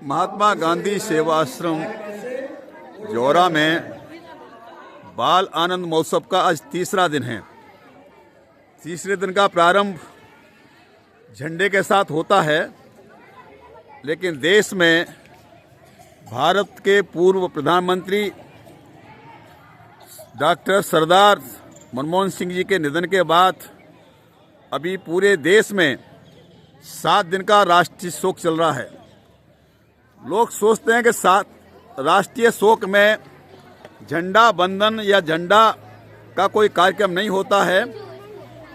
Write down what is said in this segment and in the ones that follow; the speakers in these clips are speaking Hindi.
महात्मा गांधी सेवाश्रम जौरा में बाल आनंद महोत्सव का आज तीसरा दिन है। तीसरे दिन का प्रारंभ झंडे के साथ होता है, लेकिन देश में भारत के पूर्व प्रधानमंत्री डॉक्टर सरदार मनमोहन सिंह जी के निधन के बाद अभी पूरे देश में 7 दिन का राष्ट्रीय शोक चल रहा है। लोग सोचते हैं कि राष्ट्रीय शोक में झंडा बंदन या झंडा का कोई कार्यक्रम नहीं होता है,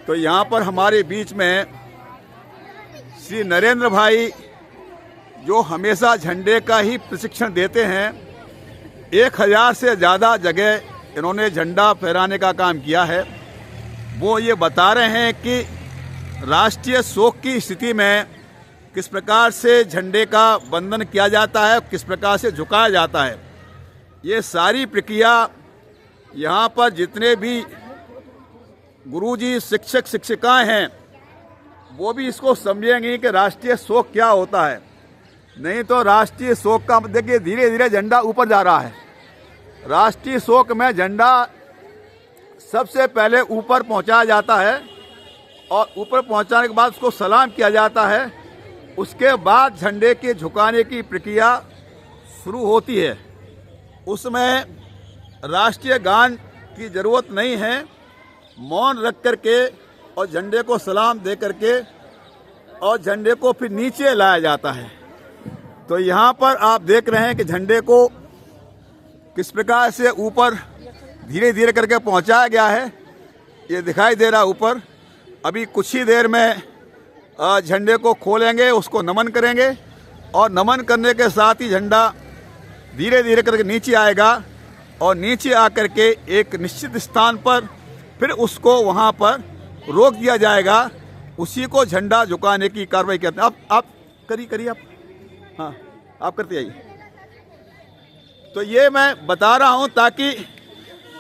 तो यहाँ पर हमारे बीच में श्री नरेंद्र भाई जो हमेशा झंडे का ही प्रशिक्षण देते हैं, 1000 से ज़्यादा जगह इन्होंने झंडा फहराने का काम किया है। वो ये बता रहे हैं कि राष्ट्रीय शोक की स्थिति में किस प्रकार से झंडे का बंधन किया जाता है, किस प्रकार से झुकाया जाता है। ये सारी प्रक्रिया यहाँ पर जितने भी गुरुजी, शिक्षक, शिक्षिकाएं हैं, वो भी इसको समझेंगे कि राष्ट्रीय शोक क्या होता है। नहीं तो राष्ट्रीय शोक का देखिए, धीरे धीरे झंडा ऊपर जा रहा है। राष्ट्रीय शोक में झंडा सबसे पहले ऊपर पहुंचाया जाता है और ऊपर पहुंचाने के बाद उसको सलाम किया जाता है। उसके बाद झंडे के झुकाने की प्रक्रिया शुरू होती है। उसमें राष्ट्रीय गान की ज़रूरत नहीं है, मौन रख करके और झंडे को सलाम दे करके और झंडे को फिर नीचे लाया जाता है। तो यहाँ पर आप देख रहे हैं कि झंडे को किस प्रकार से ऊपर धीरे धीरे करके पहुँचाया गया है। ये दिखाई दे रहा ऊपर। अभी कुछ ही देर में झंडे को खोलेंगे, उसको नमन करेंगे और नमन करने के साथ ही झंडा धीरे धीरे करके नीचे आएगा और नीचे आकर के एक निश्चित स्थान पर फिर उसको वहाँ पर रोक दिया जाएगा। उसी को झंडा झुकाने की कार्रवाई करते हैं। आप करिए आप, हाँ आप करते आइए। तो ये मैं बता रहा हूँ ताकि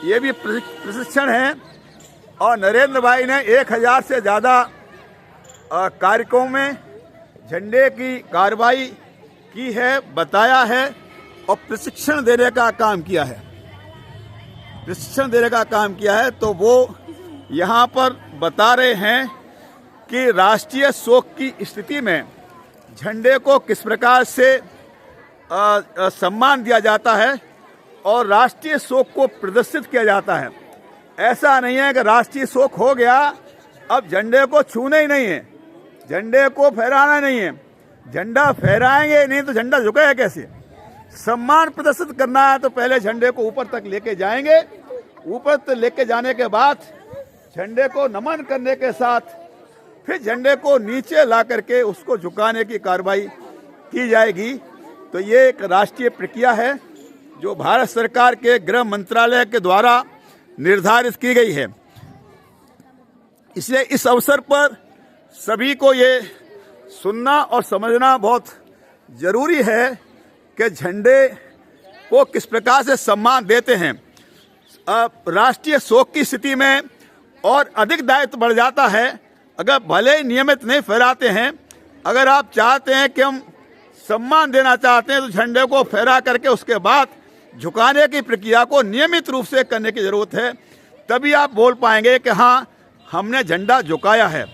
ये भी प्रशिक्षण है। और नरेंद्र भाई ने 1000 से ज़्यादा कार्यक्रमों में झंडे की कार्रवाई की है, बताया है और प्रशिक्षण देने का काम किया है। तो वो यहाँ पर बता रहे हैं कि राष्ट्रीय शोक की स्थिति में झंडे को किस प्रकार से सम्मान दिया जाता है और राष्ट्रीय शोक को प्रदर्शित किया जाता है। ऐसा नहीं है कि राष्ट्रीय शोक हो गया अब झंडे को छूना ही नहीं है, झंडे को फहराना नहीं है। झंडा फहराएंगे नहीं तो झंडा झुकेगा कैसे। सम्मान प्रदर्शित करना है तो पहले झंडे को ऊपर तक लेके जाएंगे। ऊपर तक लेके जाने के बाद झंडे को नमन करने के साथ फिर झंडे को नीचे ला करके उसको झुकाने की कार्रवाई की जाएगी। तो ये एक राष्ट्रीय प्रक्रिया है जो भारत सरकार के गृह मंत्रालय के द्वारा निर्धारित की गई है। इसलिए इस अवसर पर सभी को ये सुनना और समझना बहुत जरूरी है कि झंडे को किस प्रकार से सम्मान देते हैं। राष्ट्रीय शोक की स्थिति में और अधिक दायित्व बढ़ जाता है। अगर भले ही नियमित नहीं फहराते हैं, अगर आप चाहते हैं कि हम सम्मान देना चाहते हैं तो झंडे को फहरा करके उसके बाद झुकाने की प्रक्रिया को नियमित रूप से करने की जरूरत है। तभी आप बोल पाएंगे कि हाँ, हमने झंडा झुकाया है।